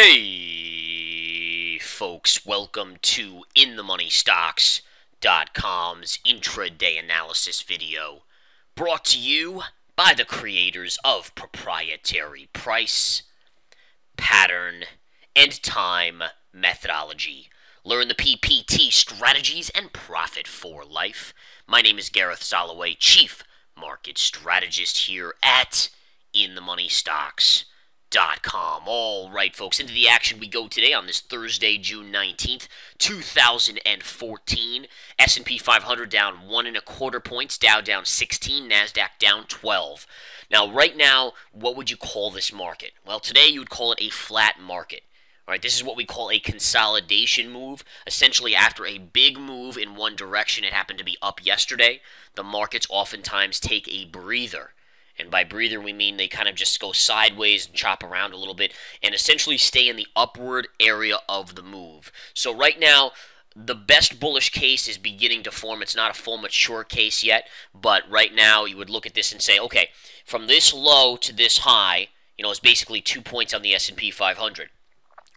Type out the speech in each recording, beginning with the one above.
Hey, folks, welcome to InTheMoneyStocks.com's intraday analysis video, brought to you by the creators of proprietary price, pattern, and time methodology. Learn the PPT strategies and profit for life. My name is Gareth Soloway, Chief Market Strategist here at InTheMoneyStocks.com. All right, folks, into the action we go today on this Thursday, June 19th, 2014. S&P 500 down 1.25 points, Dow down 16, NASDAQ down 12. Now, right now, what would you call this market? Well, today you would call it a flat market. All right, this is what we call a consolidation move. Essentially, after a big move in one direction, it happened to be up yesterday, the markets oftentimes take a breather. And by breather, we mean they kind of just go sideways and chop around a little bit and essentially stay in the upward area of the move. So right now, the best bullish case is beginning to form. It's not a full mature case yet, but right now you would look at this and say, okay, from this low to this high, it's basically 2 points on the S&P 500.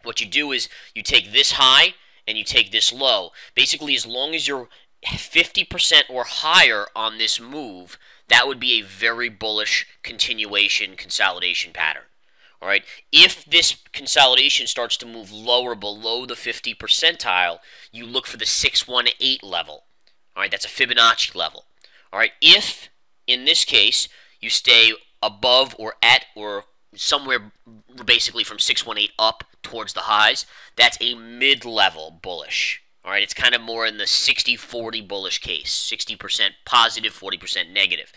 What you do is you take this high and you take this low. Basically, as long as you're 50% or higher on this move, that would be a very bullish continuation consolidation pattern. All right. If this consolidation starts to move lower below the 50 percentile, you look for the 618 level. All right. That's a Fibonacci level. All right. If, in this case, you stay above or at or somewhere basically from 618 up towards the highs, that's a mid-level bullish. All right, it's kind of more in the 60-40 bullish case, 60% positive, 40% negative.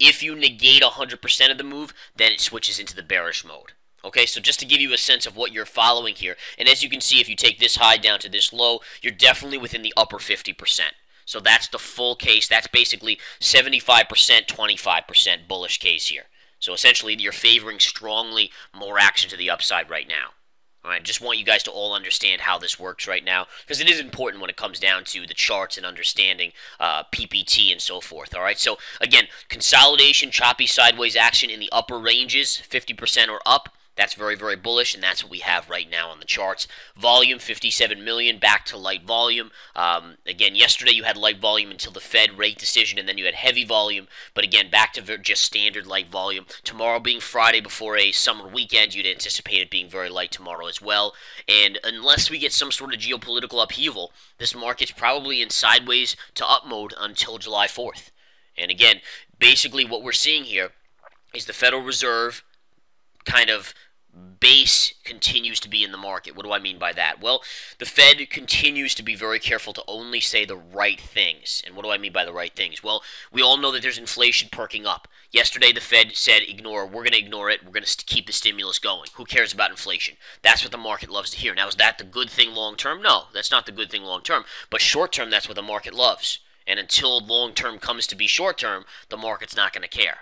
If you negate 100% of the move, then it switches into the bearish mode. Okay, so just to give you a sense of what you're following here, and as you can see, if you take this high down to this low, you're definitely within the upper 50%. So that's the full case. That's basically 75%, 25% bullish case here. So essentially, you're favoring strongly more action to the upside right now. All right, just want you guys to all understand how this works right now, because it is important when it comes down to the charts and understanding PPT and so forth. All right, so again, consolidation, choppy sideways action in the upper ranges, 50% or up. That's very, very bullish, and that's what we have right now on the charts. Volume, 57 million, back to light volume. Again, yesterday you had light volume until the Fed rate decision, and then you had heavy volume. But again, back to just standard light volume. Tomorrow being Friday before a summer weekend, you'd anticipate it being very light tomorrow as well. And unless we get some sort of geopolitical upheaval, this market's probably in sideways to up mode until July 4th. And again, basically what we're seeing here is the Federal Reserve kind of base continues to be in the market. What do I mean by that? Well, the Fed continues to be very careful to only say the right things. And what do I mean by the right things? Well, we all know that there's inflation perking up. Yesterday, the Fed said, we're going to ignore it. We're going to keep the stimulus going. Who cares about inflation? That's what the market loves to hear. Now, is that the good thing long term? No, that's not the good thing long term. But short term, that's what the market loves. And until long term comes to be short term, the market's not going to care.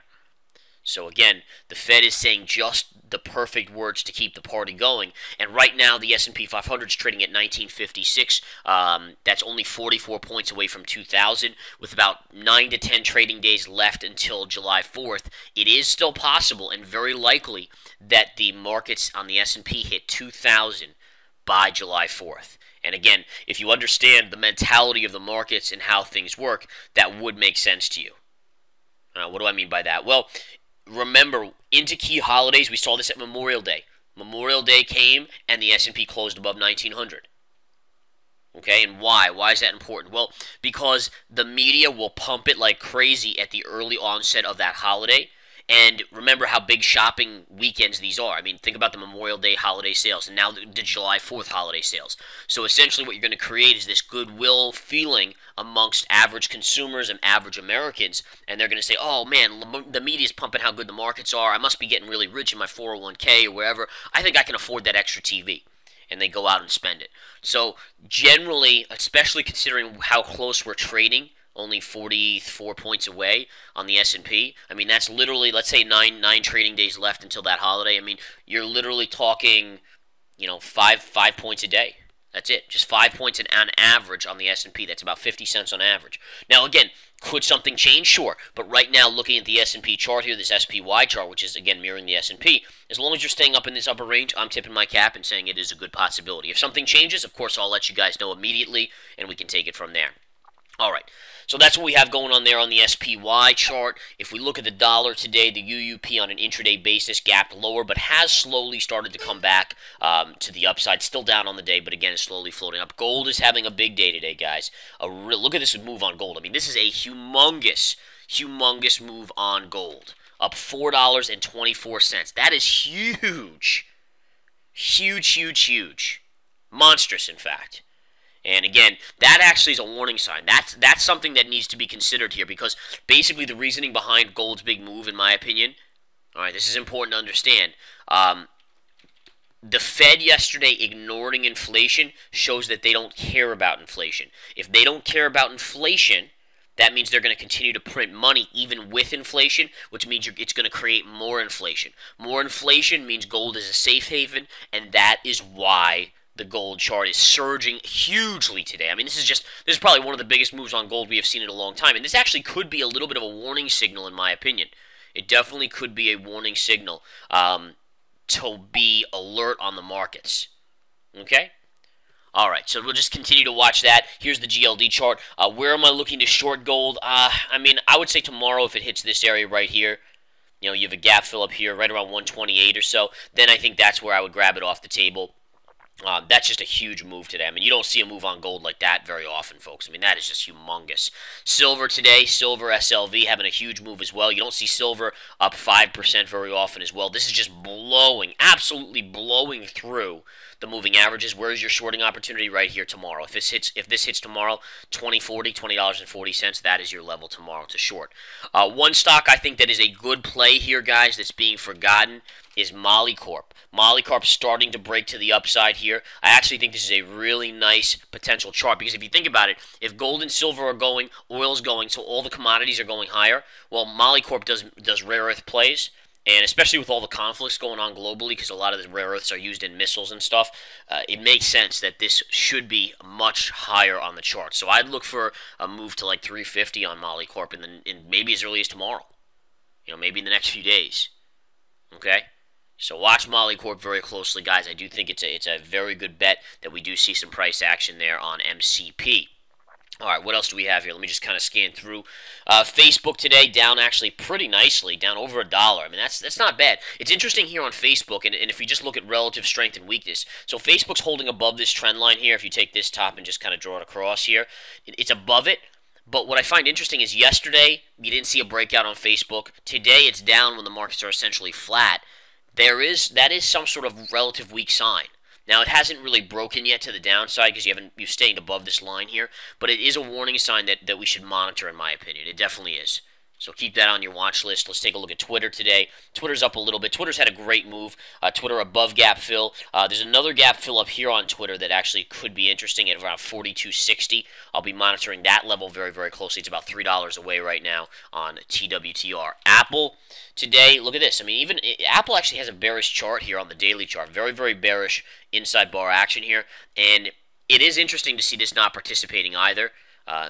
So again, the Fed is saying just the perfect words to keep the party going. And right now, the S&P 500 is trading at 1956. That's only 44 points away from 2,000. With about 9 to 10 trading days left until July 4th, it is still possible and very likely that the markets on the S&P hit 2,000 by July 4th. And again, if you understand the mentality of the markets and how things work, that would make sense to you. What do I mean by that? Well, remember, into key holidays, we saw this at Memorial Day. Memorial Day came, and the S&P closed above 1900. Okay, and why? Why is that important? Well, because the media will pump it like crazy at the early onset of that holiday. And remember how big shopping weekends these are. I mean, think about the Memorial Day holiday sales and now the July 4th holiday sales. So essentially what you're going to create is this goodwill feeling amongst average consumers and average Americans. And they're going to say, oh man, the media's pumping how good the markets are. I must be getting really rich in my 401k or wherever. I think I can afford that extra TV. And they go out and spend it. So generally, especially considering how close we're trading, only 44 points away on the S&P. I mean, that's literally, let's say, nine trading days left until that holiday. I mean, you're literally talking, 5 points a day. That's it. Just 5 points on average on the S&P. That's about 50 cents on average. Now, again, could something change? Sure. But right now, looking at the S&P chart here, this SPY chart, which is, again, mirroring the S&P, as long as you're staying up in this upper range, I'm tipping my cap and saying it is a good possibility. If something changes, of course, I'll let you guys know immediately, and we can take it from there. All right, so that's what we have going on there on the SPY chart. If we look at the dollar today, the UUP on an intraday basis gapped lower, but has slowly started to come back to the upside. Still down on the day, but again, is slowly floating up. Gold is having a big day today, guys. Look at this move on gold. I mean, this is a humongous move on gold. Up $4.24. That is huge. Huge. Monstrous, in fact. And again, that actually is a warning sign. That's something that needs to be considered here, because basically the reasoning behind gold's big move, in my opinion, all right, this is important to understand. The Fed yesterday ignoring inflation shows that they don't care about inflation. If they don't care about inflation, that means they're going to continue to print money even with inflation, which means it's going to create more inflation. More inflation means gold is a safe haven, and that is why the gold chart is surging hugely today. I mean, this is probably one of the biggest moves on gold we have seen in a long time. And this actually could be a little bit of a warning signal, in my opinion. It definitely could be a warning signal to be alert on the markets. Okay? All right, so we'll just continue to watch that. Here's the GLD chart. Where am I looking to short gold? I mean, I would say tomorrow if it hits this area right here. You know, you have a gap fill up here right around 128 or so. Then I think that's where I would grab it off the table. That's just a huge move today. I mean, you don't see a move on gold like that very often, folks. I mean, that is just humongous. Silver today, silver SLV having a huge move as well. You don't see silver up 5% very often as well. This is just blowing, absolutely blowing through the moving averages. Where's your shorting opportunity? Right here tomorrow. If this hits tomorrow, $20.40, that is your level tomorrow to short. One stock I think that is a good play here, guys, that's being forgotten is Molycorp. Molycorp starting to break to the upside here. I actually think this is a really nice potential chart, because if you think about it, if gold and silver are going, oil's going, so all the commodities are going higher, well, Molycorp does rare earth plays. And especially with all the conflicts going on globally, because a lot of the rare earths are used in missiles and stuff, it makes sense that this should be much higher on the chart. So I'd look for a move to like 350 on Molycorp in maybe as early as tomorrow. You know, maybe in the next few days. Okay? So watch Molycorp very closely, guys. I do think it's a very good bet that we do see some price action there on MCP. All right, what else do we have here? Let me just kind of scan through. Facebook today down actually pretty nicely, down over $1. I mean, that's not bad. It's interesting here on Facebook, and if you just look at relative strength and weakness. So Facebook's holding above this trend line here. If you take this top and just kind of draw it across here, it's above it. But what I find interesting is yesterday, you didn't see a breakout on Facebook. Today, it's down when the markets are essentially flat. That is some sort of relative weak sign. Now, it hasn't really broken yet to the downside because you're staying above this line here, but it is a warning sign that we should monitor, in my opinion. It definitely is. So keep that on your watch list. Let's take a look at Twitter today. Twitter's up a little bit. Twitter's had a great move. Twitter above gap fill. There's another gap fill up here on Twitter that actually could be interesting at around 42.60. I'll be monitoring that level very, very closely. It's about $3 away right now on TWTR. Apple today, look at this. I mean, even Apple actually has a bearish chart here on the daily chart. Very, very bearish inside bar action here. And it is interesting to see this not participating either.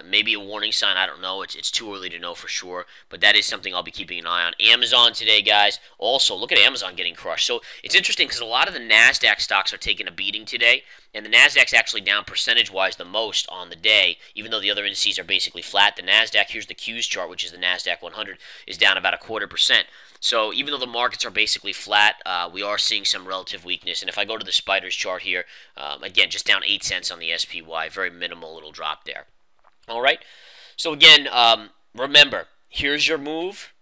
Maybe a warning sign, I don't know. It's too early to know for sure, but that is something I'll be keeping an eye on. Amazon today, guys. Also, look at Amazon getting crushed. So it's interesting because a lot of the NASDAQ stocks are taking a beating today, and the NASDAQ's actually down percentage-wise the most on the day, even though the other indices are basically flat. The NASDAQ, here's the Qs chart, which is the NASDAQ 100, is down about 0.25%. So even though the markets are basically flat, we are seeing some relative weakness. And if I go to the Spiders chart here, again, just down 8 cents on the SPY, very minimal little drop there. All right, so again, remember, here's your move.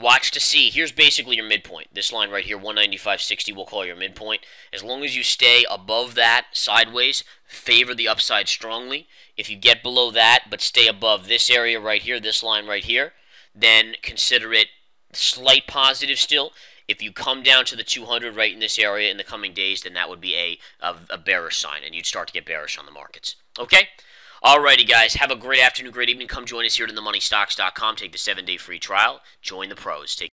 Watch to see. Here's basically your midpoint. This line right here, 195.60, we'll call your midpoint. As long as you stay above that sideways, favor the upside strongly. If you get below that but stay above this area right here, this line right here, then consider it slight positive still. If you come down to the 200 right in this area in the coming days, then that would be a bearish sign, and you'd start to get bearish on the markets. Okay? Alrighty, guys. Have a great afternoon, great evening. Come join us here at themoneystocks.com. Take the 7-day free trial. Join the pros. Take